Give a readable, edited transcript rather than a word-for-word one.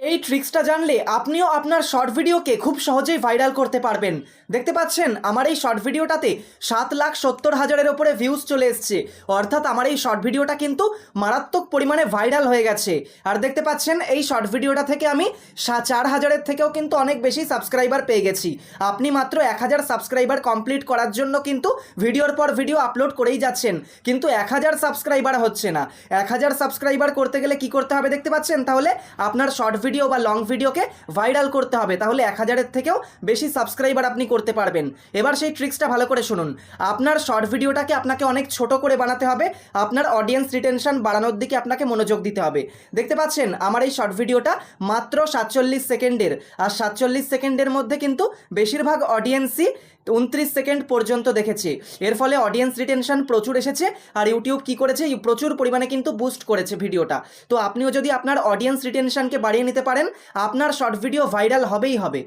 এই ট্রিক্সটা জানলে আপনিও আপনার শর্ট ভিডিওকে খুব সহজেই ভাইরাল করতে পারবেন। দেখতে পাচ্ছেন আমার এই শর্ট ভিডিওটাতে 7,70,000-এর ওপরে ভিউজ চলে এসছে, অর্থাৎ আমার এই শর্ট ভিডিওটা কিন্তু মারাত্মক পরিমাণে ভাইরাল হয়ে গেছে। আর দেখতে পাচ্ছেন এই শর্ট ভিডিওটা থেকে আমি 4,000-এর থেকেও কিন্তু অনেক বেশি সাবস্ক্রাইবার পেয়ে গেছি। আপনি মাত্র 1,000 সাবস্ক্রাইবার কমপ্লিট করার জন্য কিন্তু ভিডিওর পর ভিডিও আপলোড করেই যাচ্ছেন, কিন্তু 1,000 সাবস্ক্রাইবার হচ্ছে না। 1,000 সাবস্ক্রাইবার করতে গেলে কি করতে হবে দেখতে পাচ্ছেন? তাহলে আপনার শর্ট ভিডিও বা লং ভিডিওকে ভাইরাল করতে হবে, তাহলে 1,000-এর থেকেও বেশি সাবস্ক্রাইবার আপনি করতে পারবেন। এবার সেই ট্রিক্সটা ভালো করে শুনুন। আপনার শর্ট ভিডিওটাকে আপনাকে অনেক ছোট করে বানাতে হবে, আপনার অডিয়েন্স রিটেনশন বাড়ানোর দিকে আপনাকে মনোযোগ দিতে হবে। দেখতে পাচ্ছেন আমার এই শর্ট ভিডিওটা মাত্র 47 সেকেন্ডের, আর 47 সেকেন্ডের মধ্যে কিন্তু বেশিরভাগ অডিয়েন্সই 29 সেকেন্ড পর্যন্ত দেখেছে। এর ফলে অডিয়েন্স রিটেনশন প্রচুর এসেছে, আর ইউটিউব কি করেছে, প্রচুর পরিমাণে কিন্তু বুস্ট করেছে ভিডিওটা। তো আপনিও যদি আপনার অডিয়েন্স রিটেনশনকে বাড়িয়ে নিতে পারেন, আপনার শর্ট ভিডিও ভাইরাল হবেই হবে।